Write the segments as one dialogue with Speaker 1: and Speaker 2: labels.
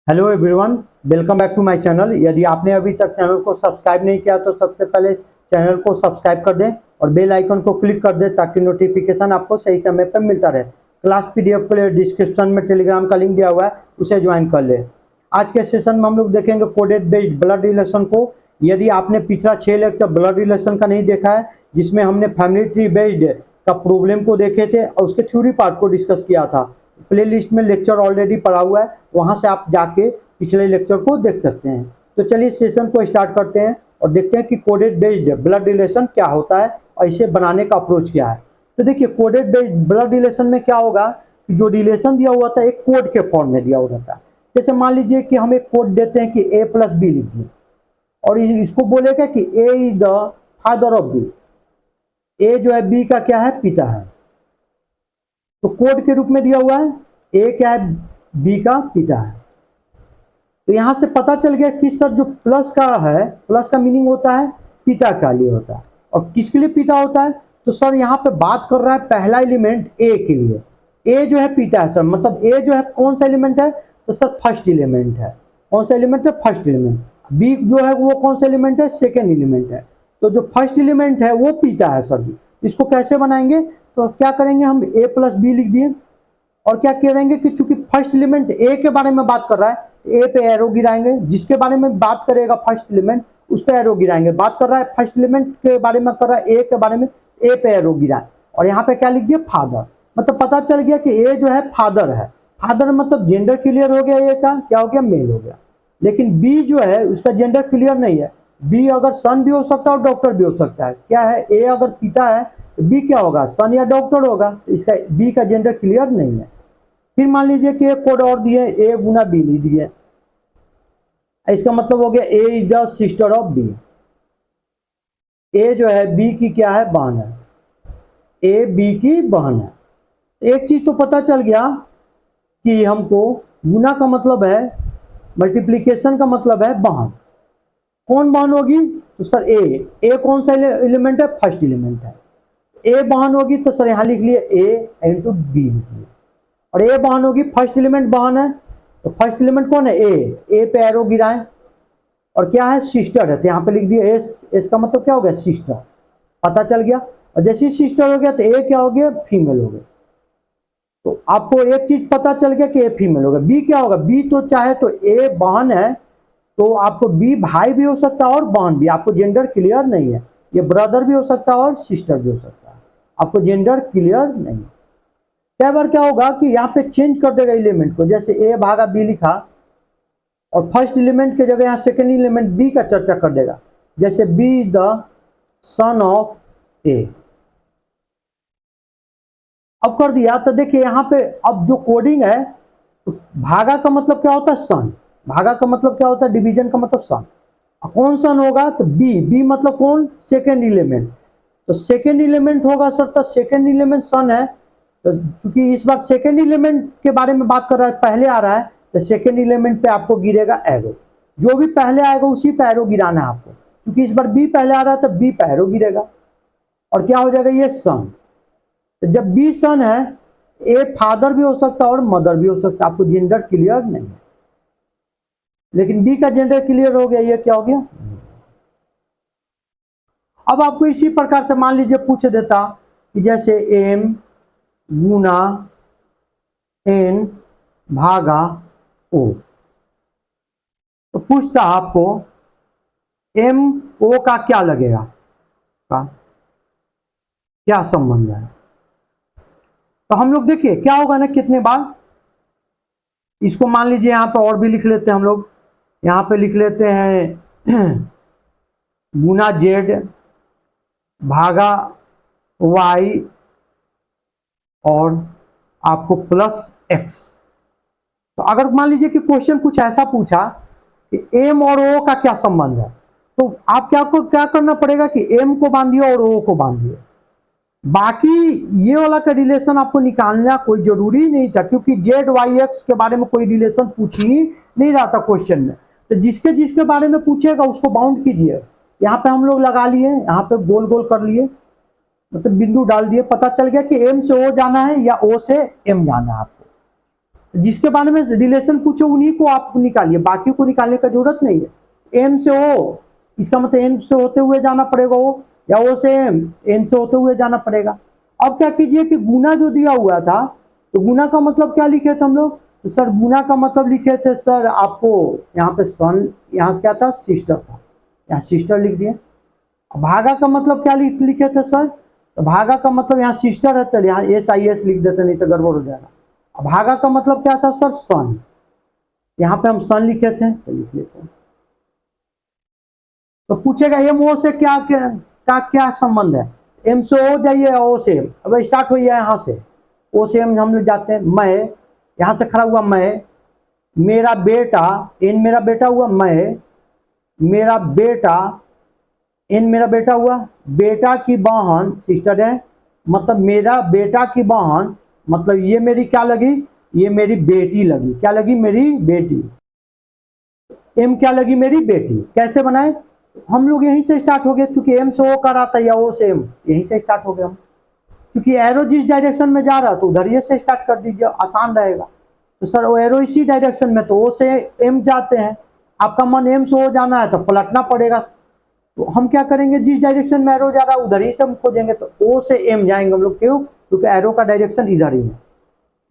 Speaker 1: Hello everyone, welcome back to my channel. यदि आपने अभी तक चैनल को सब्सक्राइब नहीं किया तो सबसे पहले चैनल को सब्सक्राइब कर दें और बेल आइकन को क्लिक कर दें ताकि नोटिफिकेशन आपको सही समय पर मिलता रहे। क्लास पीडीएफ के लिए डिस्क्रिप्शन में टेलीग्राम का लिंक दिया हुआ है, उसे ज्वाइन कर ले। आज के सेशन में हम लोग देखेंगे कोडेड बेस्ड ब्लड रिलेशन को। यदि आपने पिछला 6 लेक्चर ब्लड रिलेशन का नहीं देखा है, जिसमें हमने फैमिली ट्री बेस्ड का प्रॉब्लम को देखे थे और उसके थ्योरी पार्ट को डिस्कस किया था, प्लेलिस्ट में लेक्चर ऑलरेडी पड़ा हुआ है, वहां से आप जाके पिछले लेक्चर को देख सकते हैं। तो चलिए सेशन को स्टार्ट करते हैं और देखते हैं कि कोडेड बेस्ड ब्लड रिलेशन क्या होता है और इसे बनाने का अप्रोच क्या है। तो देखिए, कोडेड बेस्ड ब्लड रिलेशन में क्या होगा कि जो रिलेशन दिया हुआ था एक कोड के फॉर्म में दिया हुआ था। जैसे मान लीजिए कि हम एक कोड देते हैं कि a + b लिख दिए और इसको बोलेगा कि a is the father of b। a जो है b का क्या है, पिता है। तो कोड के रूप में दिया हुआ है a क्या है, b का पिता है। तो यहां से पता चल गया कि सर जो प्लस का है, प्लस का मीनिंग होता है पिता का लिए होता है। और किसके लिए पिता होता है, तो सर यहाँ पे बात कर रहा है पहला एलिमेंट ए के लिए। ए जो है पिता है सर, मतलब ए जो है कौन सा एलिमेंट है, तो सर फर्स्ट एलिमेंट है। कौन सा एलिमेंट है, फर्स्ट एलिमेंट। बी जो है वो कौन सा एलिमेंट है, सेकेंड एलिमेंट है। तो जो फर्स्ट एलिमेंट है वो पिता है सर जी। इसको कैसे बनाएंगे, तो क्या करेंगे, हम a + b लिख दिए और क्या करेंगे कि चूंकि फर्स्ट एलिमेंट ए के बारे में बात कर रहा है, ए पे एरो गिराएंगे। जिसके बारे में बात करेगा फर्स्ट एलिमेंट उस पे एरो गिराएंगे। बात कर रहा है फर्स्ट एलिमेंट के बारे में, कर रहा है ए के बारे में, ए पे एरो गिराए। और यहाँ पे क्या लिख दिया, फादर। मतलब पता चल गया कि ए जो है फादर है। फादर मतलब जेंडर क्लियर हो गया, ए का क्या हो गया, मेल हो गया। लेकिन बी जो है उसका जेंडर क्लियर नहीं है। बी अगर सन भी हो सकता है और डॉक्टर भी हो सकता है। क्या है, ए अगर पिता है तो बी क्या होगा, सन या डॉक्टर होगा। तो इसका बी का जेंडर क्लियर नहीं है। फिर मान लीजिए कि एक कोड और दिए, a × b लिख दिए। इसका मतलब हो गया a is the sister of b। a जो है b की क्या है, बहन है। a b की बहन है। एक चीज तो पता चल गया कि हमको गुना का मतलब है, मल्टीप्लीकेशन का मतलब है बहन। कौन बहन होगी, तो सर a कौन सा एलिमेंट है, फर्स्ट एलिमेंट है। a बहन होगी तो सर यहां लिख लिए a × b लिख लिए। और ए बहन होगी, फर्स्ट एलिमेंट बहन है तो फर्स्ट एलिमेंट कौन है, ए पे एरो गिराएं। और क्या है, सिस्टर है तो यहाँ पे लिख दिया एस। एस का मतलब क्या हो गया, सिस्टर। पता चल गया। और जैसे ही सिस्टर हो गया तो ए क्या हो गया, फीमेल हो गया। तो आपको एक चीज पता चल गया कि ए फीमेल होगा। बी क्या होगा, बी तो चाहे तो ए बहन है तो आपको बी भाई भी हो सकता है और बहन भी। आपको जेंडर क्लियर नहीं है, ये ब्रदर भी हो सकता है और सिस्टर भी हो सकता है। आपको जेंडर क्लियर नहीं है। कई बार क्या होगा कि यहाँ पे चेंज कर देगा एलिमेंट को। जैसे a / b लिखा और फर्स्ट एलिमेंट के जगह यहाँ सेकेंड एलिमेंट b का चर्चा कर देगा। जैसे b is the son of a। अब कर दिया तो देखिए यहाँ पे अब जो कोडिंग है, तो भागा का मतलब क्या होता है, सन। भागा का मतलब क्या होता है, डिवीजन का मतलब सन। कौन सन होगा, तो b मतलब कौन, सेकेंड एलिमेंट। तो सेकेंड एलिमेंट होगा सर, तो सेकेंड एलिमेंट सन है। तो चूंकि इस बार सेकेंड एलिमेंट के बारे में बात कर रहा है, पहले आ रहा है, तो सेकेंड एलिमेंट पे आपको गिरेगा एरो। जो भी पहले आएगा उसी पे एरो गिराना है आपको। क्योंकि इस बार बी पहले आ रहा है तो बी पे एरो गिरेगा। और क्या हो जाएगा, ये सन। तो जब बी सन है, ए फादर भी हो सकता है और मदर भी हो सकता है। आपको जेंडर क्लियर नहीं है, लेकिन बी का जेंडर क्लियर हो गया। ये क्या हो गया। अब आपको इसी प्रकार से मान लीजिए पूछ देता कि जैसे एम गुना n भागा o। तो पूछता आपको m o का क्या लगेगा, का क्या संबंध है। तो हम लोग देखिए क्या होगा ना, कितने बार इसको मान लीजिए यहां पे और भी लिख लेते हैं हम लोग। यहां पे लिख लेते हैं गुना z भागा y और आपको प्लस x। तो अगर मान लीजिए कि क्वेश्चन कुछ ऐसा पूछा कि m और o का क्या संबंध है, तो आप क्या करना पड़ेगा कि m को बांधिए और o को बांधिए। बाकी ये वाला का रिलेशन आपको निकालना कोई जरूरी नहीं था, क्योंकि जेड वाई एक्स के बारे में कोई रिलेशन पूछ ही नहीं रहा था क्वेश्चन में। तो जिसके जिसके बारे में पूछेगा उसको बाउंड कीजिए। यहाँ पे हम लोग लगा लिए, यहाँ पे गोल गोल कर लिए, मतलब बिंदु डाल दिए। पता चल गया कि m से o जाना है या o से m जाना है आपको। जिसके बारे में रिलेशन पूछो उन्हीं को आप निकालिए, बाकी को निकालने का जरूरत नहीं है। एम से ओ, इसका मतलब एम से होते हुए जाना पड़ेगा ओ, या ओ से एम से होते हुए जाना पड़ेगा। अब क्या कीजिए कि गुना जो दिया हुआ था, तो गुना का मतलब क्या लिखे थे हम लोग, तो सर गुना का मतलब लिखे थे सर आपको यहाँ पे सन, यहाँ क्या था सिस्टर था, यहाँ सिस्टर लिख दिए। भागा का मतलब क्या लिखे थे सर, तो भागा का मतलब यहाँ सिस्टर है, चलिए यहाँ SIS लिख देते नहीं तो गड़बड़ हो जाएगा। भागा का मतलब क्या था सर सन, यहाँ पे हम सन लिखे थे तो लिख लेते हैं। तो पूछेगा एम ओ से क्या संबंध है, एम से ओ जाइए, ओ से अब स्टार्ट हुई है यहाँ से, ओ से एम हम लोग जाते हैं। मैं यहाँ से खड़ा हुआ, मैं, मेरा बेटा, एन मेरा बेटा हुआ, मैं, मेरा बेटा, एन मेरा बेटा हुआ, बेटा की बहन सिस्टर है, मतलब मेरा बेटा की बहन, मतलब ये मेरी क्या लगी, ये मेरी बेटी लगी, क्या लगी मेरी बेटी, एम क्या लगी मेरी बेटी। कैसे बनाए, हम लोग यहीं से स्टार्ट हो गए, चूंकि एम से ओ कर रहा था या ओ से एम, यहीं से स्टार्ट हो गए हम, क्योंकि एरो जिस डायरेक्शन में जा रहा है तो उधर ही से स्टार्ट कर दीजिए, आसान रहेगा। तो सर वो एरो इसी डायरेक्शन में, तो ओ से एम जाते हैं, आपका मन एम से ओ जाना है तो पलटना पड़ेगा, तो हम क्या करेंगे जिस डायरेक्शन में एरो जा रहा है उधर ही से हम खोजेंगे, तो ओ से एम जाएंगे हम लोग, क्यों, क्योंकि एरो का डायरेक्शन इधर ही है।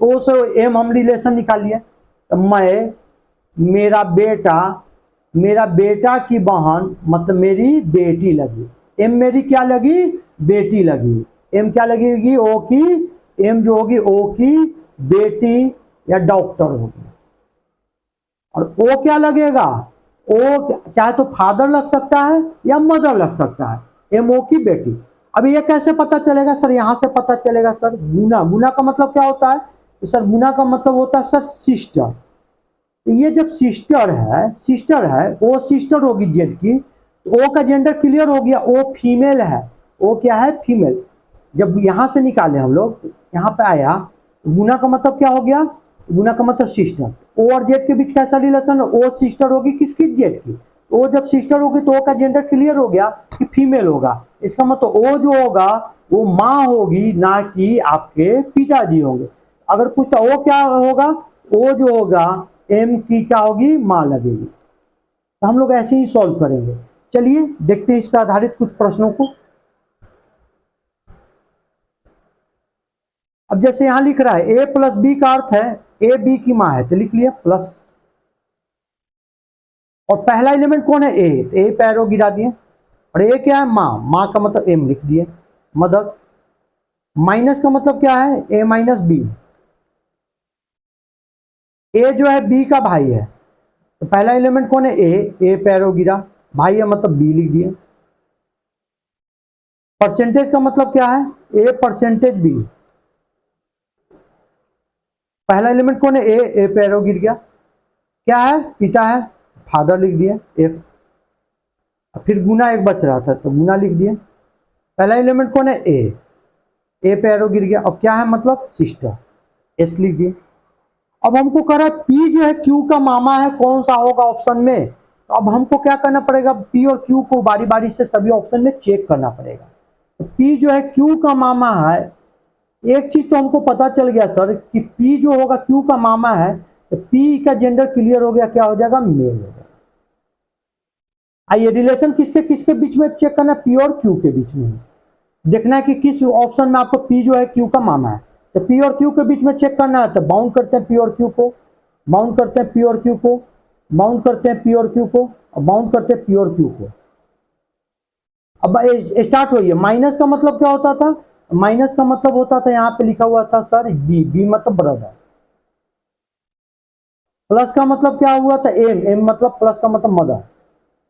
Speaker 1: ओ से एम हम रिलेशन निकालिए, तो मैं, मेरा बेटा, मेरा बेटा की बहन, मतलब मेरी बेटी लगी, एम मेरी क्या लगी, बेटी लगी, एम क्या लगेगी, ओ की, एम जो होगी ओ की बेटी या डॉक्टर होगी, और ओ क्या लगेगा, ओ चाहे तो फादर लग सकता है या मदर लग सकता है, एम ओ की बेटी। अब ये कैसे पता चलेगा सर, यहां से पता चलेगा सर, गुना, गुना का मतलब क्या होता है, तो सर गुना का मतलब होता है सर सिस्टर, तो ये जब सिस्टर है, सिस्टर है, ओ सिस्टर होगी जेड की, तो ओ का जेंडर क्लियर हो गया, ओ फीमेल है, ओ क्या है फीमेल। जब यहां से निकाले हम लोग, यहाँ पे आया, गुना का मतलब क्या हो गया, गुना का मतलब सिस्टर, ओ और जेड के बीच कैसा रिलेशन है, ओ सिस्टर होगी किसकी, जेड की, ओ जब सिस्टर होगी तो ओ का जेंडर क्लियर हो गया कि फीमेल होगा, इसका मतलब ओ जो होगा वो माँ होगी, ना कि आपके पिताजी होंगे। अगर पूछता ओ क्या होगा, ओ जो होगा एम की क्या होगी, माँ लगेगी। तो हम लोग ऐसे ही सॉल्व करेंगे। चलिए देखते हैं इस पर आधारित कुछ प्रश्नों को। अब जैसे यहां लिख रहा है ए प्लस बी का अर्थ है ए बी की माँ है, तो लिख लिया प्लस, और पहला एलिमेंट कौन है, ए, तो ए पैरो गिरा दिए, और ए क्या है, माँ, माँ का मतलब एम लिख दिए, मदर। माइनस का मतलब क्या है, ए माइनस बी, ए जो है बी का भाई है, तो पहला एलिमेंट कौन है, ए पैरो गिरा, भाई है मतलब बी लिख दिए। परसेंटेज का मतलब क्या है, ए परसेंटेज बी, पहला एलिमेंट कौन है, ए पैरो गिर गया, क्या है पिता है, फादर लिख दिए एफ, फिर गुना एक बच रहा था तो गुना लिख दिए, पहला एलिमेंट कौन है, ए पे एरो गिर गया, अब क्या है मतलब सिस्टर, एस लिख दिए। अब हमको कह रहा है पी जो है क्यू का मामा है, कौन सा होगा ऑप्शन में, तो अब हमको क्या करना पड़ेगा, पी और क्यू को बारी बारी से सभी ऑप्शन में चेक करना पड़ेगा। तो पी जो है क्यू का मामा है, एक चीज तो हमको पता चल गया सर कि पी जो होगा क्यू का मामा है, तो पी का जेंडर क्लियर हो गया, क्या हो जाएगा, मेल हो जाएगा। आइए रिलेशन किसके किसके बीच में चेक करना, पी और क्यू के बीच में देखना है कि किस ऑप्शन में आपको पी जो है क्यू का मामा है, तो पी और क्यू के बीच में चेक करना है, तो बाउंड करते हैं पी और क्यू को, बाउंड करते हैं पी और क्यू को, बाउंड करते हैं पी और क्यू को, और बाउंड करते हैं पी और क्यू को। अब स्टार्ट होइए, माइनस का मतलब क्या होता था, माइनस का मतलब होता था यहाँ पे लिखा हुआ था सर बी, बी मतलब ब्रदर, प्लस का मतलब क्या हुआ था, एम, एम मतलब प्लस का मतलब मदर,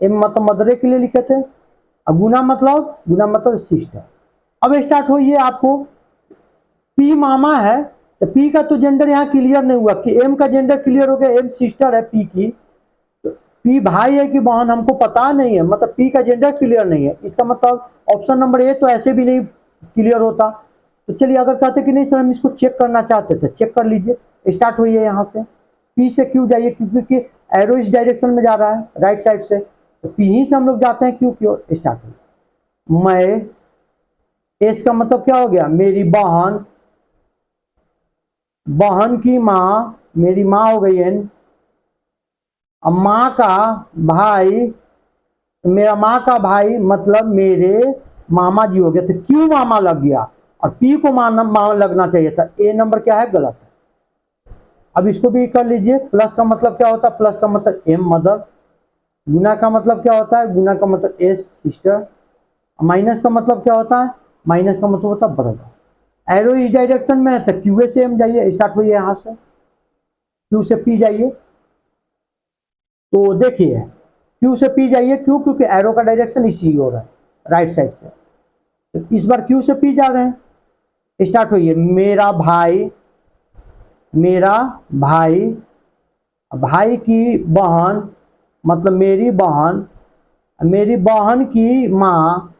Speaker 1: एम मतलब मदर के लिए लिखे थे, अब गुना मतलब सिस्टर। अब स्टार्ट होइए, आपको पी मामा है, तो पी का तो जेंडर यहाँ क्लियर नहीं हुआ कि एम का जेंडर क्लियर हो गया, एम सिस्टर है पी की, तो पी भाई है कि बहन हमको पता नहीं है, मतलब पी का जेंडर क्लियर नहीं है, इसका मतलब ऑप्शन नंबर ए तो ऐसे भी नहीं क्लियर होता। तो चलिए अगर कहते कि नहीं सर हम इसको चेक करना चाहते थे, चेक कर लीजिए, स्टार्ट हुई है यहाँ से, पी से क्यू जाइए क्योंकि एरो इस डायरेक्शन में जा रहा है राइट साइड से, तो पी ही से हम लोग जाते हैं क्यू की ओर, स्टार्ट हुई। मैं, एस का मतलब क्या हो गया, मेरी बहन, बहन की माँ, मेरी माँ हो गई एन, अब माँ का भाई, मेरा माँ का भाई मतलब मेरे मामा जी हो गए, तो क्यों मामा लग गया और पी को मामा लगना चाहिए था। ए नंबर क्या है, गलत है। अब इसको भी कर लीजिए। प्लस का मतलब क्या होता है, प्लस का मतलब एम मदर, गुना का मतलब क्या होता है, गुना का मतलब एस सिस्टर, माइनस का मतलब क्या होता है, माइनस का मतलब होता है ब्रदर। एरो इस डायरेक्शन में है तो क्यू से एम जाइए, स्टार्ट हुई यहाँ से, क्यू से पी जाइए। तो देखिए क्यू से पी जाइए, क्यों, क्योंकि एरो का डायरेक्शन इसी ओर है, राइट साइड से। तो इस बार क्यू से पी जा रहे हैं, स्टार्ट हुई है। मेरा भाई, मेरा भाई, भाई की बहन मतलब मेरी बहन, मेरी बहन की माँ,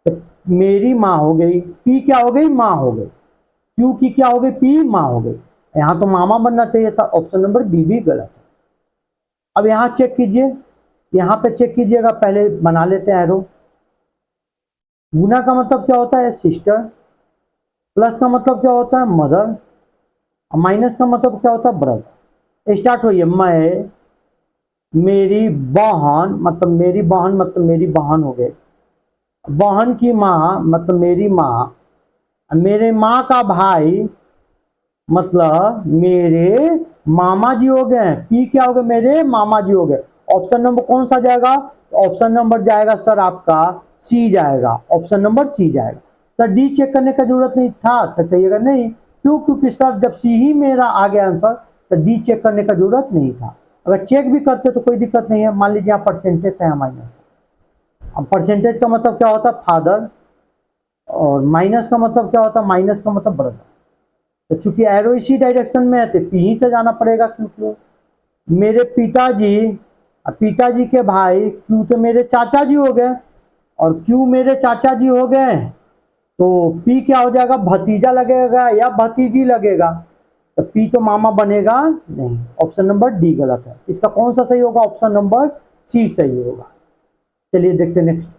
Speaker 1: तो मेरी माँ हो गई, पी क्या हो गई, माँ हो गई, क्यू की क्या हो गई, पी माँ हो गई। यहाँ तो मामा बनना चाहिए था, ऑप्शन नंबर बी भी गलत है। अब यहाँ चेक कीजिए, यहाँ पे चेक कीजिएगा, पहले बना लेते हैं एरो। गुना का मतलब क्या होता है, सिस्टर, प्लस का मतलब क्या होता है, मदर, माइनस का मतलब क्या होता है, ब्रदर। स्टार्ट हुई है। मैं, मेरी बहन मतलब मेरी बहन मतलब मेरी बहन हो गई, बहन की माँ मतलब मेरी माँ, मेरे माँ का भाई मतलब मेरे मामा जी हो गए। पी क्या हो गए, मेरे मामा जी हो गए। ऑप्शन नंबर कौन सा जाएगा, ऑप्शन नंबर जाएगा सर आपका सी जाएगा, ऑप्शन नंबर सी जाएगा। सर डी चेक करने का जरूरत नहीं था, तो कहिएगा नहीं, क्यों, क्योंकि सर जब सी ही मेरा आ गया आंसर तो डी चेक करने का जरूरत नहीं था। अगर चेक भी करते तो कोई दिक्कत नहीं है। मान लीजिए यहाँ परसेंटेज है हमारे यहाँ, अब परसेंटेज का मतलब क्या होता है, फादर, और माइनस का मतलब क्या होता है, माइनस का मतलब ब्रदर। तो चूंकि एरो इसी डायरेक्शन में है तो पी ही से जाना पड़ेगा, क्योंकि मेरे पिताजी, पिताजी के भाई, क्यू तो मेरे चाचा जी हो गए, और क्यू मेरे चाचा जी हो गए, तो पी क्या हो जाएगा, भतीजा लगेगा या भतीजी लगेगा, तो पी तो मामा बनेगा नहीं। ऑप्शन नंबर डी गलत है। इसका कौन सा सही होगा, ऑप्शन नंबर सी सही होगा। चलिए देखते हैं नेक्स्ट।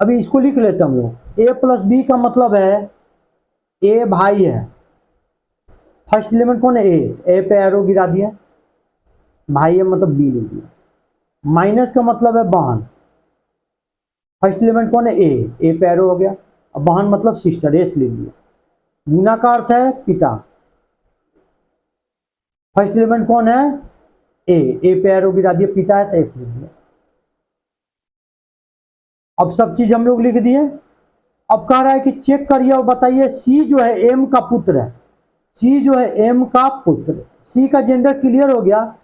Speaker 1: अभी इसको लिख लेते हम लोग। ए प्लस बी का मतलब है, ए भाई है, फर्स्ट एलिमेंट कौन है, ए पे एरो गिरा दिया, भाई है मतलब बी ले लिया। माइनस का मतलब है बहन, फर्स्ट एलिमेंट कौन है, ए पे एरो हो गया, अब बहन मतलब सिस्टर, एस ले लिया। गुना का अर्थ है पिता, फर्स्ट एलिमेंट कौन है, ए पे एरो गिरा दिया, पिता है तो एफ लिख दिया। अब सब चीज हम लोग लिख दिए। अब कह रहा है कि चेक करिए और बताइए सी जो है एम का पुत्र है, सी जो है एम का पुत्र, सी का जेंडर क्लियर हो गया।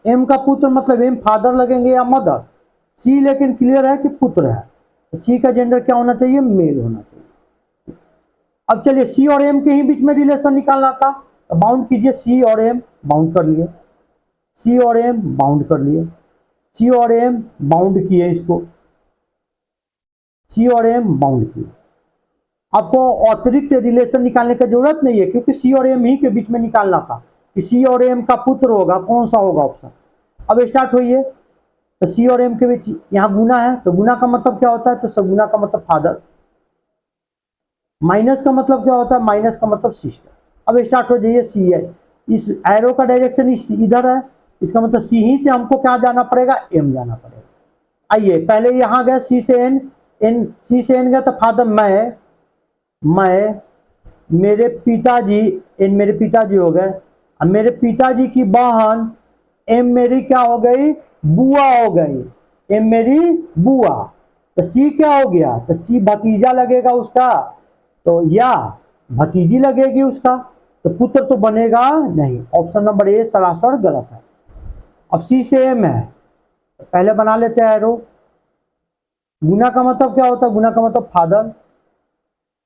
Speaker 1: एम का पुत्र मतलब एम फादर लगेंगे या मदर, सी लेकिन क्लियर है कि पुत्र है, सी का जेंडर क्या होना चाहिए, मेल होना चाहिए। अब चलिए सी और एम के ही बीच में रिलेशन निकालना था, तो बाउंड कीजिए, सी और एम बाउंड कर लिए, सी और एम बाउंड कर लिए, सी और एम बाउंड किए, इसको सी और एम बाउंड किए। आपको अतिरिक्त रिलेशन निकालने की जरूरत नहीं है, क्योंकि सी और एम ही के बीच में निकालना था कि सी और एम का पुत्र होगा, कौन सा होगा ऑप्शन। अब स्टार्ट हुई, तो सी और एम के बीच यहाँ गुना है, तो गुना का मतलब क्या होता है, तो सगुना का मतलब फादर। माइनस का मतलब क्या होता है, माइनस का मतलब सिस्टर। अब स्टार्ट हो जाइए, सी है, इस एरो का डायरेक्शन इधर है, इसका मतलब सी ही से हमको क्या जाना पड़ेगा, एम जाना पड़ेगा। आइए पहले यहाँ गए सी से एन, एन सी से एन गया तो फादर, मैं, मेरे पिताजी, एन मेरे पिताजी हो गए, अब मेरे पिताजी की बहन, एम मेरी क्या हो गई, बुआ हो गई, एम मेरी बुआ। तो सी क्या हो गया, तो सी भतीजा लगेगा उसका, तो या भतीजी लगेगी उसका, तो पुत्र तो बनेगा नहीं। ऑप्शन नंबर ए सरासर गलत है। अब सी से एम है, तो पहले बना लेते हैं एरो। गुना का मतलब क्या होता है, गुना का मतलब फादर,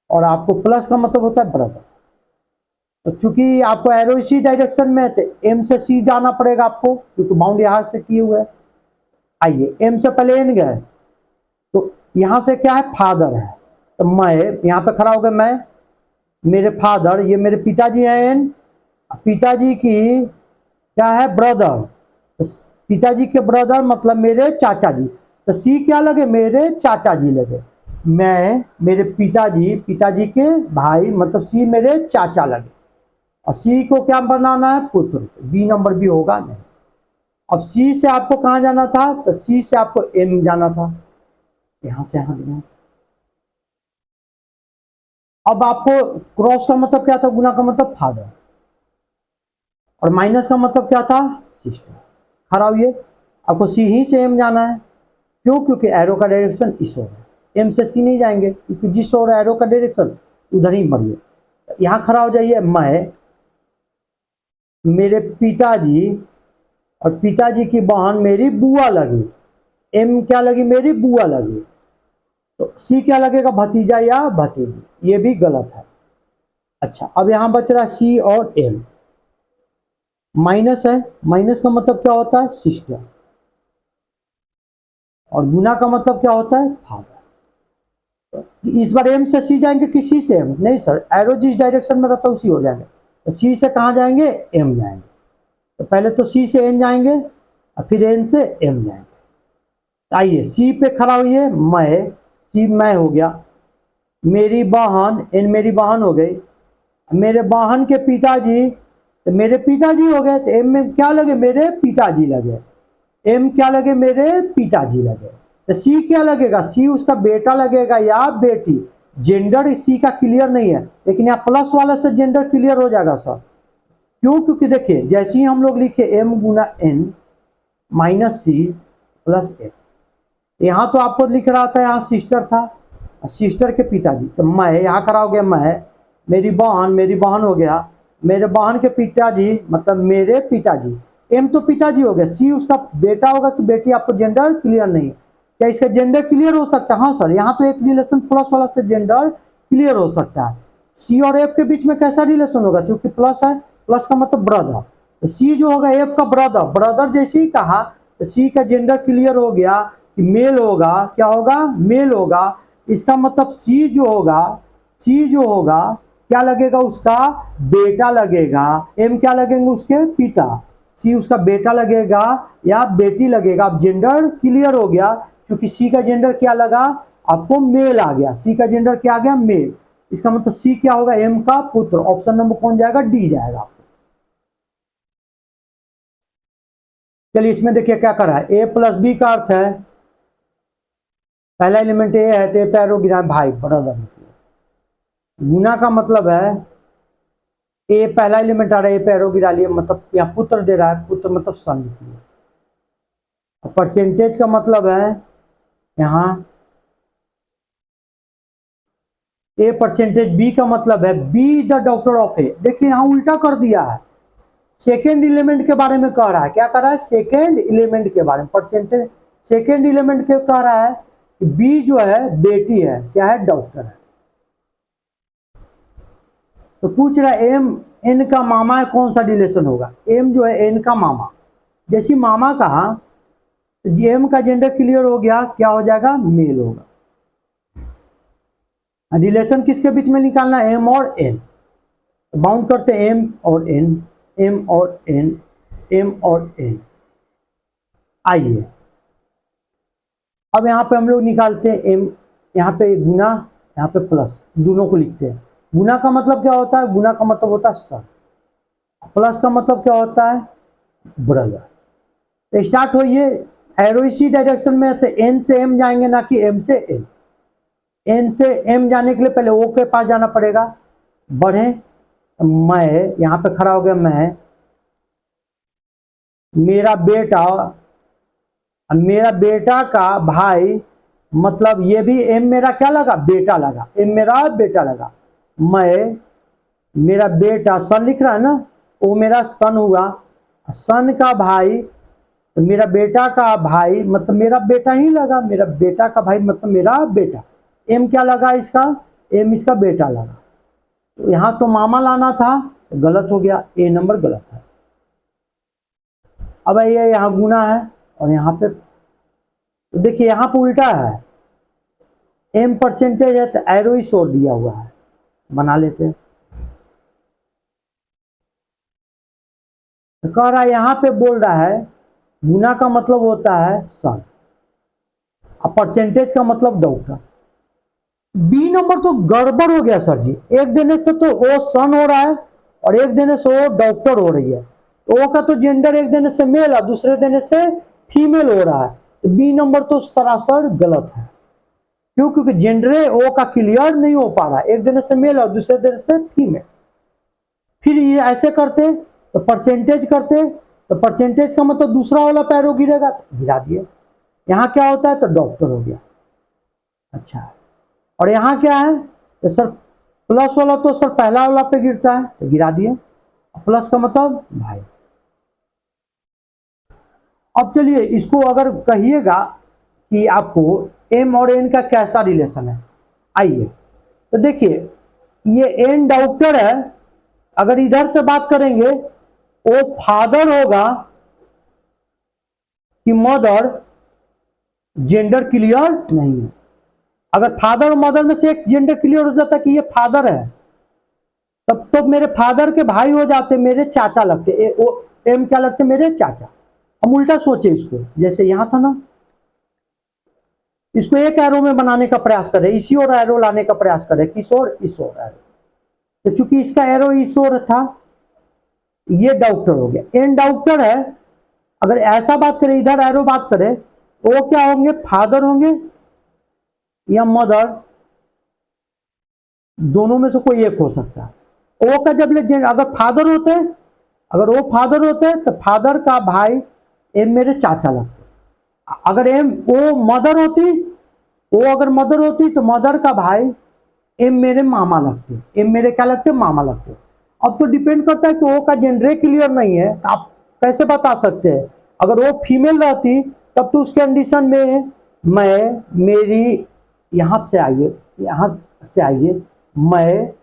Speaker 1: और आपको प्लस का मतलब होता है ब्रदर। तो चूंकि आपको एरो इसी डायरेक्शन में है तो एम से सी जाना पड़ेगा आपको, क्योंकि बाउंड यहां से किए हुए है। आइए एम से पहले एन गए, तो यहां से क्या है, फादर है, तो मैं यहां पे खड़ा हो गया, मैं, मेरे फादर, ये मेरे पिताजी हैं एन, पिताजी की क्या है, ब्रदर, तो पिताजी के ब्रदर मतलब मेरे चाचा जी, तो सी क्या लगे, मेरे चाचा जी लगे। मैं मेरे पिताजी के भाई मतलब सी मेरे चाचा लगे, और सी को क्या बनाना है, पुत्र। बी नंबर भी होगा नहीं। अब सी से आपको कहाँ जाना था, तो सी से आपको एम जाना था, यहां से यहां गया। अब आपको क्रॉस का मतलब क्या था, गुना का मतलब फादर, और माइनस का मतलब क्या था, सिस्टर। खड़ा हुई, आपको सी ही से एम जाना है। क्यों, क्योंकि एरो का डायरेक्शन इस ओर है, एम से सी नहीं जाएंगे, क्योंकि जिस ओर एरो का डायरेक्शन उधर ही बढ़िए। यहां खड़ा हो जाइए, मैं मेरे पिताजी और पिताजी की बहन मेरी बुआ लगी, एम क्या लगी, मेरी बुआ लगी, तो सी क्या लगेगा, भतीजा या भतीजी, ये भी गलत है। अच्छा, अब यहां बच रहा सी और एम, माइनस है, माइनस का मतलब क्या होता है, सिस्टर, और गुना का मतलब क्या होता है, फादर। इस बार एम से सी जाएंगे कि सी से एम, नहीं सर, एरो जिस डायरेक्शन में रहता है उसी हो जाएंगे, तो सी से कहाँ जाएंगे, एम जाएंगे। तो पहले तो सी से एन जाएंगे और फिर एन से एम जाएंगे। आइए सी पे खड़ा हुई, मैं, सी मैं हो गया, मेरी बहन, एन मेरी बहन हो गई, मेरे बहन के पिताजी, तो मेरे पिताजी हो गए, तो एम में क्या लगे, मेरे पिताजी लगे, एम क्या लगे, मेरे पिताजी लगे। तो सी क्या लगेगा, सी उसका बेटा लगेगा या बेटी। जेंडर सी का क्लियर नहीं है, लेकिन यहाँ प्लस वाला से जेंडर क्लियर हो जाएगा सर। क्यों, क्योंकि देखिए जैसे ही हम लोग लिखे एम गुना N minus C plus M, यहाँ तो आपको लिख रहा था, यहाँ सिस्टर था, सिस्टर के पिताजी, तो मैं यहाँ खड़ा हो गया, मैं, मेरी बहन हो गया, मेरे बहन के पिताजी मतलब मेरे पिताजी, एम तो पिताजी हो गया, सी उसका बेटा होगा कि बेटी, आपको जेंडर क्लियर नहीं है। क्या इसका जेंडर क्लियर हो सकता है, हाँ सर, यहाँ तो एक रिलेशन प्लस वाला से जेंडर क्लियर हो सकता है। सी और एफ के बीच में कैसा रिलेशन होगा, क्योंकि प्लस है, प्लस का मतलब ब्रदर, तो सी जो होगा एफ का ब्रदर, ब्रदर जैसे ही कहा तो सी का जेंडर क्लियर हो गया कि मेल होगा, क्या होगा, मेल होगा। इसका मतलब सी जो होगा, सी जो होगा क्या लगेगा, उसका बेटा लगेगा, एम क्या लगेंगे, उसके पिता, सी उसका बेटा लगेगा या बेटी लगेगा। अब जेंडर क्लियर हो गया, क्योंकि सी का जेंडर क्या लगा, आपको मेल आ गया, सी का जेंडर क्या आ गया, मेल। इसका मतलब सी क्या होगा, एम का पुत्र। ऑप्शन नंबर कौन जाएगा, डी जाएगा। चलिए इसमें देखिए क्या करा है, ए प्लस बी का अर्थ है, पहला एलिमेंट ए है तो ए पैरो गिरा भाई, ब्रदर। गुना का मतलब है, ए पहला एलिमेंट आ रहा है, ए पैरो गिरा लिए, मतलब यहाँ पुत्र दे रहा है, पुत्र मतलब सन लिखिए। परसेंटेज का मतलब है यहाँ ए परसेंटेज, बी का मतलब है बी द डॉक्टर ऑफ ए। देखिए यहाँ उल्टा कर दिया है, सेकेंड एलिमेंट के बारे में कह रहा है, क्या कह रहा है, सेकेंड एलिमेंट के बारे में, परसेंटेज सेकेंड एलिमेंट के कह रहा है कि बी जो है बेटी है, क्या है, डॉक्टर है। तो पूछ रहा है एम एन का मामा है, कौन सा रिलेशन होगा, एम जो है एन का मामा, जैसी मामा कहा तो एम का जेंडर क्लियर हो गया, क्या हो जाएगा, मेल होगा। रिलेशन किसके बीच में निकालना, एम और एन, बाउंड करते हैं एम और एन, एम और एन, एम और एन। आइए अब यहाँ पे हम लोग निकालते हैं एम, यहाँ पे गुना, यहाँ पे प्लस, दोनों को लिखते हैं। गुना का मतलब क्या होता है, गुना का मतलब होता है सन, प्लस का मतलब क्या होता है, ब्रदर। तो स्टार्ट होइए, एरो इसी डायरेक्शन में है, एन से एम जाएंगे ना कि एम से एन। एन से एम जाने के लिए पहले ओ के पास जाना पड़ेगा, बढ़े, मैं यहाँ पे खड़ा हो गया, मैं, मेरा बेटा, मेरा बेटा का भाई, मतलब ये भी एम मेरा क्या लगा, बेटा लगा, एम मेरा बेटा लगा, मैं, मेरा बेटा, सन लिख रहा है ना, वो मेरा सन हुआ, सन का भाई, तो मेरा बेटा का भाई मतलब मेरा बेटा ही लगा, मेरा बेटा का भाई मतलब मेरा बेटा। एम क्या लगा इसका, एम इसका बेटा लगा, तो यहां तो मामा लाना था, तो गलत हो गया, ए नंबर गलत है। अब ये यहाँ गुना है और यहाँ पे, तो देखिए यहाँ पे उल्टा है, एम परसेंटेज है तो एरो ही छोड़ दिया हुआ है, बना लेते हैं। तो कह रहा है यहाँ पे बोल रहा है गुना का मतलब होता है सन, और परसेंटेज का मतलब डॉक्टर। बी नंबर तो गड़बड़ हो गया सर जी। एक देने से तो ओ सन हो रहा है और एक देने से ओ डॉक्टर हो रही है। ओ का तो जेंडर एक देने से मेल है, दूसरे देने से फीमेल हो रहा है। तो बी नंबर तो सरासर गलत है। क्यों? क्योंकि जेंडर ओ का क्लियर नहीं हो पा रहा है, एक देने से मेल और दूसरे देने से फीमेल। फिर ये ऐसे करते तो परसेंटेज करते, तो परसेंटेज का मतलब दूसरा वाला पैरो गिरेगा, तो गिरा दिए। यहाँ क्या होता है? तो डॉक्टर हो गया। अच्छा, और यहाँ क्या है? तो सर प्लस वाला तो सर पहला वाला पे गिरता है, तो गिरा दिए। प्लस का मतलब भाई। अब चलिए इसको अगर कहिएगा कि आपको एम और एन का कैसा रिलेशन है, आइए तो देखिए, ये एन डॉक्टर है। अगर इधर से बात करेंगे, वो फादर होगा कि मदर, जेंडर क्लियर नहीं है। अगर फादर और मदर में से एक जेंडर क्लियर हो जाता कि ये फादर है, तब तो मेरे फादर के भाई हो जाते, मेरे चाचा लगते। एम क्या लगते? मेरे चाचा। हम उल्टा सोचे इसको, जैसे यहां था ना, इसको एक एरो में बनाने का प्रयास करे, इसी और एरो लाने का प्रयास करे, किस और? इस और एरो। तो चूंकि इसका एरो इस और था, ये डॉक्टर हो गया, एन डॉक्टर है। अगर ऐसा बात करें, इधर एरो बात करें, वो क्या होंगे? फादर होंगे या मदर, दोनों में से कोई एक हो सकता है। ओ का जब ले अगर फादर होते, अगर वो फादर होते तो फादर का भाई एम मेरे चाचा लगते। अगर एम वो मदर होती, वो अगर मदर होती तो मदर का भाई एम मेरे मामा लगते। एम मेरे क्या लगते? मामा लगते। अब तो डिपेंड करता है कि वो का जेंडर क्लियर नहीं है, तो आप कैसे बता सकते हैं? अगर वो फीमेल रहती तब तो उस कंडीशन में मैं, मेरी, यहां से आइए, यहां से आइए, मैं,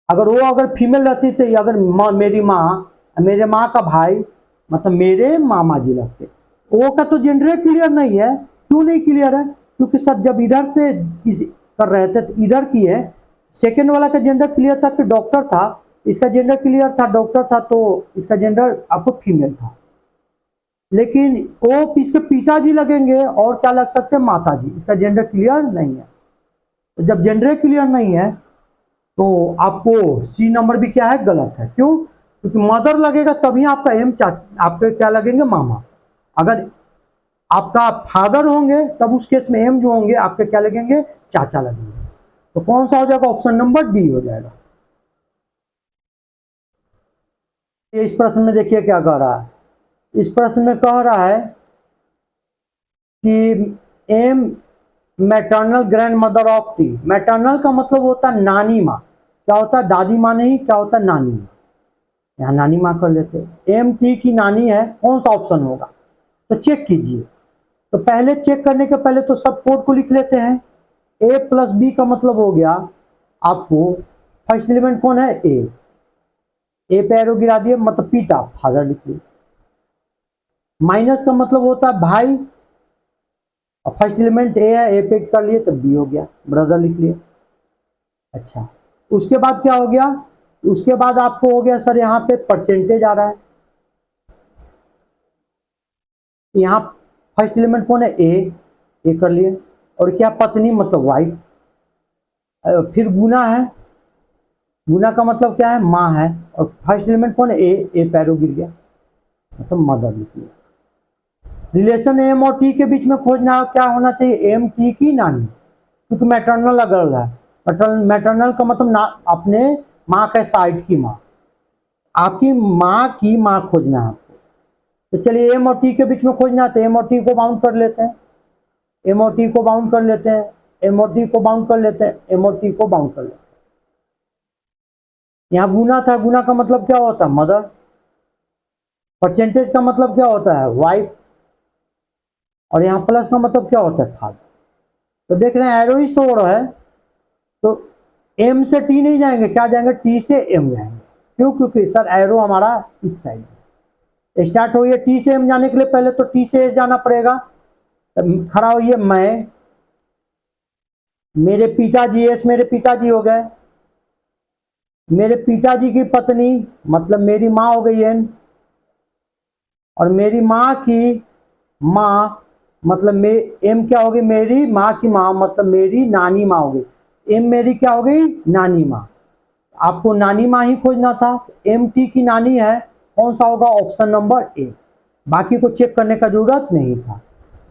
Speaker 1: अगर वो अगर फीमेल रहती तो अगर मेरी माँ, मेरे माँ का भाई, मतलब मेरे मामा जी लगते। ओ का तो जेंडर क्लियर नहीं है। क्यों नहीं क्लियर है? क्योंकि सर जब इधर से इस कर रहे थे तो इधर की है, सेकेंड वाला का जेंडर क्लियर था कि डॉक्टर था, इसका जेंडर क्लियर था डॉक्टर था, तो इसका जेंडर आपको फीमेल था। लेकिन वो इसके पिताजी लगेंगे और क्या लग सकते हैं? माता जी। इसका जेंडर क्लियर नहीं है। तो जब जेंडर क्लियर नहीं है तो आपको सी नंबर भी क्या है? गलत है। क्यों? क्योंकि मदर लगेगा तभी आपका एम आपके क्या लगेंगे? मामा। अगर आपका फादर होंगे तब उस केस में एम जो होंगे आपके क्या लगेंगे? चाचा लगेंगे। तो कौन सा हो जाएगा? ऑप्शन नंबर डी हो जाएगा। इस प्रश्न में देखिए क्या कह रहा है। इस प्रश्न में कह रहा है कि M maternal grandmother of T. Maternal का मतलब होता है नानी माँ। क्या होता है? दादी माँ नहीं, क्या होता है? नानी माँ। यहाँ नानी माँ कर लेते। एम टी की नानी है, कौन सा ऑप्शन होगा? तो चेक कीजिए। तो पहले चेक करने के पहले तो सब कोड को लिख लेते हैं। ए प्लस बी का मतलब हो गया आपको, फर्स्ट एलिमेंट कौन है? ए पे एरो गिरा दिए, मतलब पिता, फादर लिख लिया। माइनस का मतलब होता है भाई, और फर्स्ट एलिमेंट ए है, ए पे कर लिए तो बी हो गया, ब्रदर लिख लिया। अच्छा, उसके बाद क्या हो गया? उसके बाद आपको हो गया सर यहाँ पे परसेंटेज आ रहा है। यहाँ फर्स्ट एलिमेंट कौन है? ए कर लिए, और क्या? पत्नी मतलब वाइफ। फिर गुना है, गुना का मतलब क्या है? माँ है, और फर्स्ट एलिमेंट कौन है? ए पैरो गिर गया, मतलब मदर लिख लिया। रिलेशन एम और टी के बीच में खोजना क्या होना चाहिए? एम टी की नानी, क्योंकि मैटरनल अगर है। मैटरनल का मतलब ना, अपने माँ के साइड की माँ, आपकी माँ की माँ खोजना है आपको। तो चलिए एम और टी के बीच में खोजना है, तो एम और टी को बाउंड कर लेते हैं, एम और टी को बाउंड कर लेते हैं, एम और टी को बाउंड कर लेते हैं, एम और टी को बाउंड कर लेते हैं। यहाँ गुना था, गुना का मतलब क्या होता है? मदर। परसेंटेज का मतलब क्या होता है? वाइफ। और यहाँ प्लस का मतलब क्या होता है? फादर। तो देख रहे हैं एरो ही शो रहा है, तो एम से टी नहीं जाएंगे, क्या जाएंगे? टी से एम जाएंगे। क्यों? क्योंकि सर एरो हमारा इस साइड स्टार्ट हुई है। टी से एम जाने के लिए पहले तो टी से एस जाना पड़ेगा। खड़ा होइए, मैं, मेरे पिताजी, एस मेरे पिताजी हो गए, मेरे पिताजी की पत्नी मतलब मेरी माँ हो गई एन, और मेरी माँ की माँ मतलब एम क्या होगी, मेरी माँ की माँ, मतलब मेरी नानी माँ होगी। एम मेरी क्या हो गई, नानी माँ। आपको नानी माँ ही खोजना था, एम टी की नानी है, कौन सा होगा, ऑप्शन नंबर ए। बाकी को चेक करने का जरूरत नहीं था।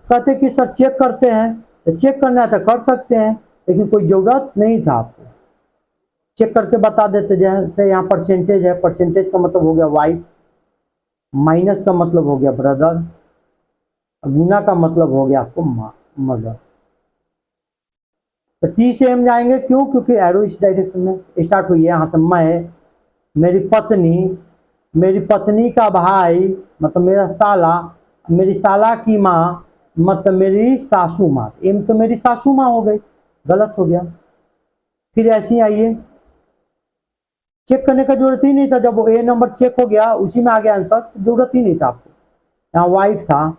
Speaker 1: कहते कि सर चेक करते हैं, तो चेक करना है तो कर सकते हैं, लेकिन कोई जरूरत नहीं था आपको। चेक करके बता देते, जैसे यहाँ परसेंटेज है, परसेंटेज का मतलब हो गया वाइफ, माइनस का मतलब हो गया ब्रदर, गुना का मतलब हो गया आपको मदर। तो टी से हम जाएंगे, क्यों, क्योंकि एरो इस डायरेक्शन में स्टार्ट हुई है। यहाँ से मैं, मेरी पत्नी, मेरी पत्नी का भाई मतलब मेरा साला, मेरी साला की माँ मतलब मेरी सासू माँ। एम तो मेरी सासू माँ हो गई, गलत हो गया। फिर ऐसे ही आइए, चेक करने का जरूरत ही नहीं था, जब वो ए नंबर चेक हो गया उसी में आ गया आंसर, तो जरूरत ही नहीं था आपको। यहाँ वाइफ था,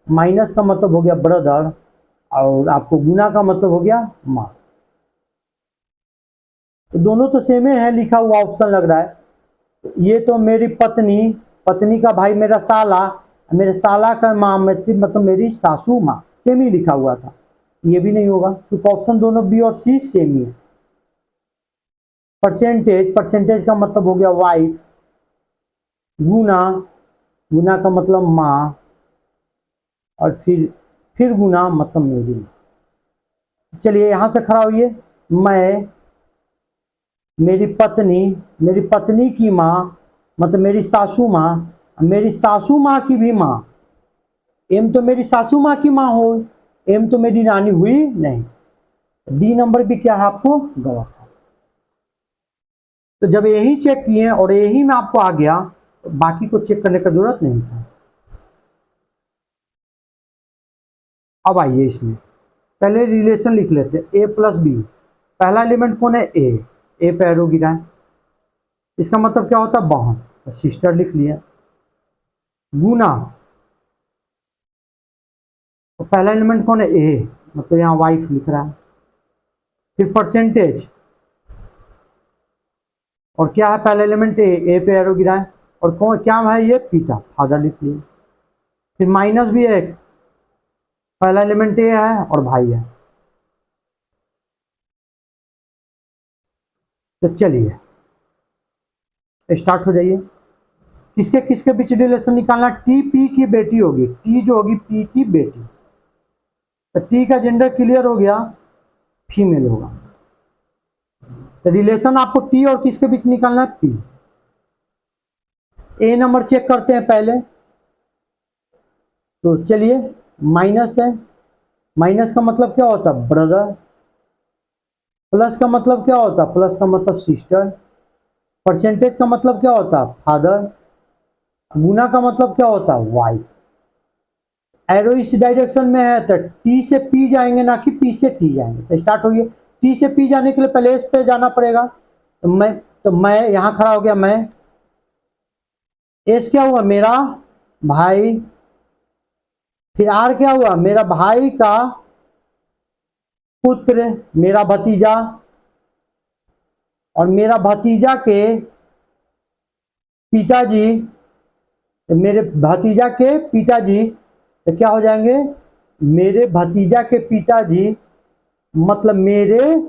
Speaker 1: माइनस का मतलब हो गया ब्रदर, और आपको गुना का मतलब हो गया माँ। तो दोनों तो सेम है, लिखा हुआ ऑप्शन लग रहा है। ये तो मेरी पत्नी, पत्नी का भाई मेरा साला, मेरे साला का माँ मतलब मेरी सासू माँ, सेम ही लिखा हुआ था। ये भी नहीं होगा, क्योंकि ऑप्शन दोनों बी और सी सेम ही है। परसेंटेज, परसेंटेज का मतलब हो गया वाइफ, गुना, गुना का मतलब माँ, और फिर गुना मतलब मेरी माँ। चलिए यहाँ से खड़ा होइए, मैं, मेरी पत्नी की माँ मतलब मेरी सासू माँ, मेरी सासू माँ की भी माँ। एम तो मेरी सासू माँ की माँ हो, एम तो मेरी नानी हुई नहीं। डी नंबर भी क्या है आपको गलत है। तो जब यही चेक किए और यही में आपको आ गया, तो बाकी को चेक करने का जरूरत नहीं था। अब आइए इसमें, पहले रिलेशन लिख लेते हैं, ए प्लस बी। पहला एलिमेंट कौन है, ए पे एरो गिरा है, इसका मतलब क्या होता है, बहन, तो सिस्टर लिख लिया। गुना, तो पहला एलिमेंट कौन है, ए, मतलब यहाँ वाइफ लिख रहा है। फिर परसेंटेज, और क्या है पहला एलिमेंट ए पे एरो गिरा है, और कौन क्या है, ये पिता, फादर लिख लिया। फिर माइनस भी है, पहला एलिमेंट ए है और भाई है। तो चलिए स्टार्ट हो जाइए। किसके किसके बीच रिलेशन निकालना, टी पी की बेटी होगी, टी जो होगी पी की बेटी, तो टी का जेंडर क्लियर हो गया, फीमेल होगा। तो रिलेशन आपको टी और किसके बीच निकालना है, पी। ए नंबर चेक करते हैं पहले, तो चलिए, माइनस है, माइनस का मतलब क्या होता है, ब्रदर। प्लस का मतलब क्या होता है, प्लस का मतलब सिस्टर। परसेंटेज का मतलब क्या होता है, फादर। गुना का मतलब क्या होता है, वाइफ। एरो इस डायरेक्शन में है, तो टी से पी जाएंगे, ना कि पी से टी जाएंगे। तो स्टार्ट हो गया, टी से पी जाने के लिए पहले एस पे जाना पड़ेगा। तो मैं यहां खड़ा हो गया, मैं, एस क्या हुआ, मेरा भाई। फिर आर क्या हुआ, मेरा भाई का पुत्र, मेरा भतीजा, और मेरा भतीजा के पिताजी, मेरे भतीजा के पिताजी, तो क्या हो जाएंगे, मेरे भतीजा के पिताजी मतलब मेरे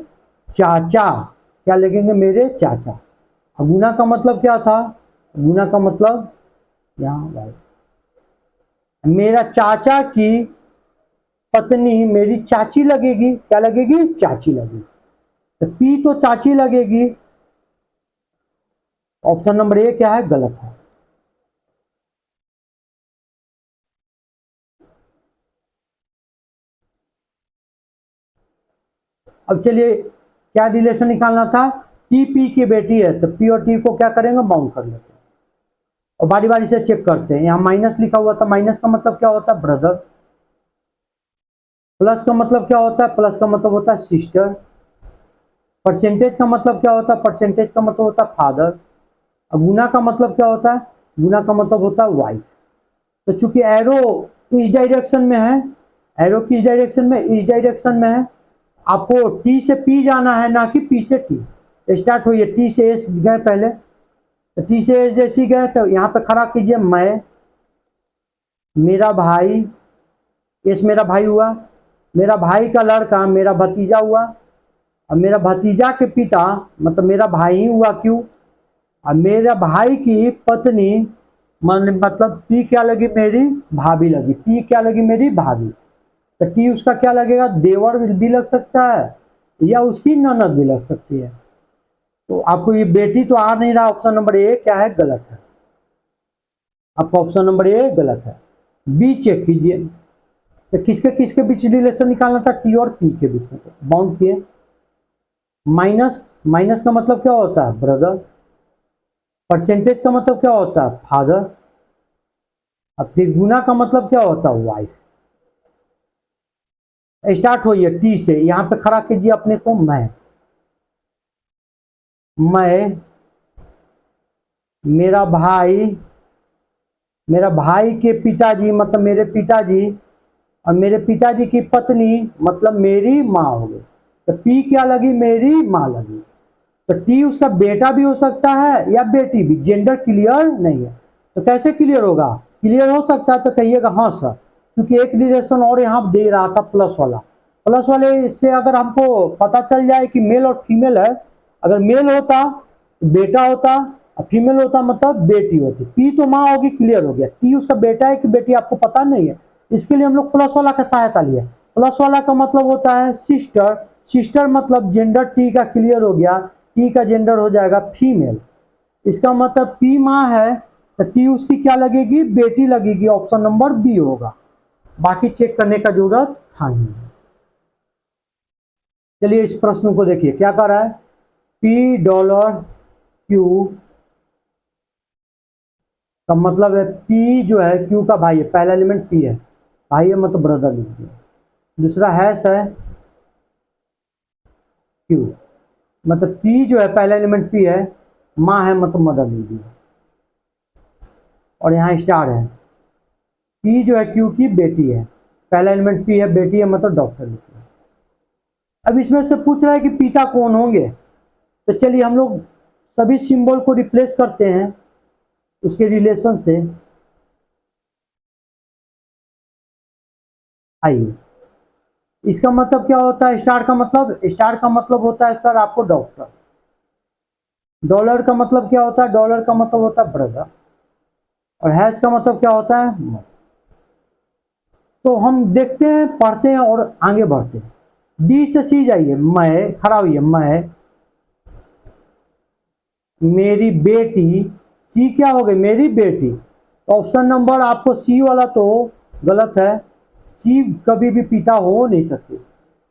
Speaker 1: चाचा, क्या लगेंगे, मेरे चाचा। अब गुना का मतलब क्या था, गुना का मतलब यहाँ मेरा चाचा की पत्नी मेरी चाची लगेगी, क्या लगेगी, चाची लगेगी। तो पी तो चाची लगेगी, ऑप्शन नंबर ए क्या है, गलत है। अब चलिए, क्या रिलेशन निकालना था, टी पी की बेटी है, तो पी और टी को क्या करेंगे, बाउंड कर लेते हैं, और बारी बारी से चेक करते हैं। यहाँ माइनस लिखा हुआ था, माइनस का मतलब क्या होता है, ब्रदर। प्लस का मतलब क्या होता है, प्लस का मतलब होता है सिस्टर। परसेंटेज का मतलब क्या होता है, परसेंटेज का मतलब होता है फादर। अब गुना का मतलब क्या होता है, गुना का मतलब होता है वाइफ। तो चूंकि एरो इस डायरेक्शन में है, एरो किस डायरेक्शन में, इस डायरेक्शन में है, आपको टी से पी जाना है, ना कि पी से टी। स्टार्ट हुई है, टी से एस गए पहले, तो टी से एस जैसे ही गए, तो यहाँ पे खड़ा कीजिए, मैं, मेरा भाई, एस मेरा भाई हुआ, मेरा भाई का लड़का मेरा भतीजा हुआ, और मेरा भतीजा के पिता मतलब मेरा भाई ही हुआ क्यों, और मेरा भाई की पत्नी मतलब पी क्या लगी, मेरी भाभी लगी, पी क्या लगी, मेरी भाभी। तो टी उसका क्या लगेगा, देवर भी लग सकता है या उसकी ननद भी लग सकती है। तो आपको ये बेटी तो आ नहीं रहा, ऑप्शन नंबर ए क्या है, गलत है। आपका ऑप्शन नंबर ए गलत है। बी चेक कीजिए। तो किसके किसके बीच रिलेशन निकालना था, टी और पी के बीच में, तो बाउंड किए। माइनस, माइनस का मतलब क्या होता है, ब्रदर। परसेंटेज का मतलब क्या होता है, फादर। अब फिर गुना का मतलब क्या होता है, वाइफ। स्टार्ट होइए टी से, यहां पे खड़ा कीजिए अपने को, मैं मेरा भाई के पिताजी मतलब मेरे पिताजी, और मेरे पिताजी की पत्नी मतलब मेरी माँ हो गई। तो पी क्या लगी, मेरी माँ लगी। तो टी उसका बेटा भी हो सकता है या बेटी भी, जेंडर क्लियर नहीं है। तो कैसे क्लियर होगा, क्लियर हो सकता है तो कहिएगा हाँ सर, क्योंकि एक रिलेशन और यहाँ दे रहा था प्लस वाला। प्लस वाले इससे अगर हमको पता चल जाए कि मेल और फीमेल है, अगर मेल होता तो बेटा होता और फीमेल होता मतलब बेटी होती। पी तो माँ होगी, क्लियर हो गया। टी उसका बेटा है कि बेटी आपको पता नहीं है, इसके लिए हम लोग प्लस वाला का सहायता लिए। प्लस वाला का मतलब होता है सिस्टर, सिस्टर मतलब जेंडर टी का क्लियर हो गया, टी का जेंडर हो जाएगा फीमेल। इसका मतलब पी माँ है तो टी उसकी क्या लगेगी, बेटी लगेगी। ऑप्शन नंबर बी होगा, बाकी चेक करने का जरूरत था नहीं। चलिए इस प्रश्न को देखिए क्या कर रहा है, पी डॉलर क्यू का मतलब है, पी जो है क्यू का भाई है, पहला एलिमेंट पी है, भाई है मतलब ब्रदर लिख दिया। दूसरा हैश है क्यू, मतलब पी जो है पहला एलिमेंट पी है, माँ है मतलब मदर लिख दिया। और यहाँ स्टार है, पी जो है क्यू की बेटी है, पहला एलिमेंट पी है, बेटी है मतलब डॉक्टर लिख दिया। अब इसमें से पूछ रहा है कि पिता कौन होंगे, तो चलिए हम लोग सभी सिंबल को रिप्लेस करते हैं उसके रिलेशन से। आइए, इसका मतलब क्या होता है, स्टार का मतलब, स्टार का मतलब होता है सर आपको डॉक्टर। डॉलर का मतलब क्या होता है, डॉलर का मतलब होता है ब्रदर। और हैश का मतलब क्या होता है, मदर। तो हम देखते हैं, पढ़ते हैं और आगे बढ़ते हैं। डी से सी जाइए, मैं खड़ा हुई है, मैं मेरी बेटी, सी क्या हो गई, मेरी बेटी। ऑप्शन नंबर आपको सी वाला तो गलत है, सी कभी भी पिता हो नहीं सकती।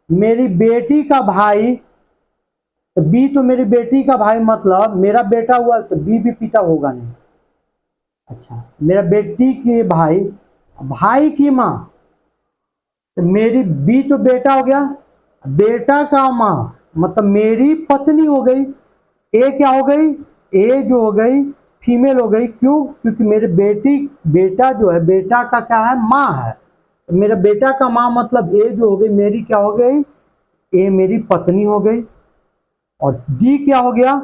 Speaker 1: मेरी बेटी का भाई, तो बी तो मेरी बेटी का भाई मतलब मेरा बेटा हुआ, तो बी भी पिता होगा नहीं। अच्छा, मेरा बेटी के भाई, भाई की माँ, तो मेरी बी तो बेटा हो गया, बेटा का माँ मतलब मेरी पत्नी हो गई। ए क्या हो गई, ए जो हो गई फीमेल हो गई, क्यों, क्योंकि मेरे बेटी, बेटा जो है बेटा का क्या है, माँ है। तो मेरा बेटा का माँ मतलब ए जो हो गई मेरी क्या हो गई, ए मेरी पत्नी हो गई। और डी क्या हो गया,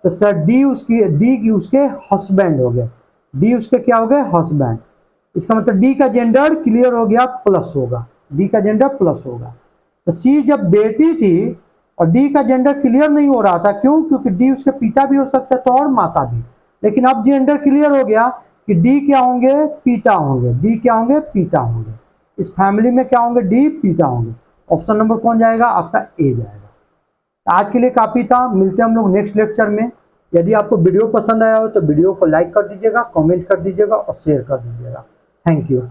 Speaker 1: तो सर डी उसकी, डी की उसके हस्बैंड हो गए, डी उसके क्या हो गए, हस्बैंड। इसका मतलब डी का जेंडर क्लियर हो गया, प्लस होगा, डी का जेंडर प्लस होगा। तो सी जब बेटी थी और डी का जेंडर क्लियर नहीं हो रहा था, क्यों, क्योंकि डी उसके पिता भी हो सकता है तो और माता भी। लेकिन अब जेंडर क्लियर हो गया कि डी क्या होंगे, पिता होंगे, डी क्या होंगे, पिता होंगे। इस फैमिली में क्या होंगे, डी पिता होंगे। ऑप्शन नंबर कौन जाएगा, आपका ए जाएगा। आज के लिए काफ़ी था, मिलते हैं हम लोग नेक्स्ट लेक्चर में। यदि आपको वीडियो पसंद आया हो तो वीडियो को लाइक कर दीजिएगा, कमेंट कर दीजिएगा और शेयर कर दीजिएगा। Thank you.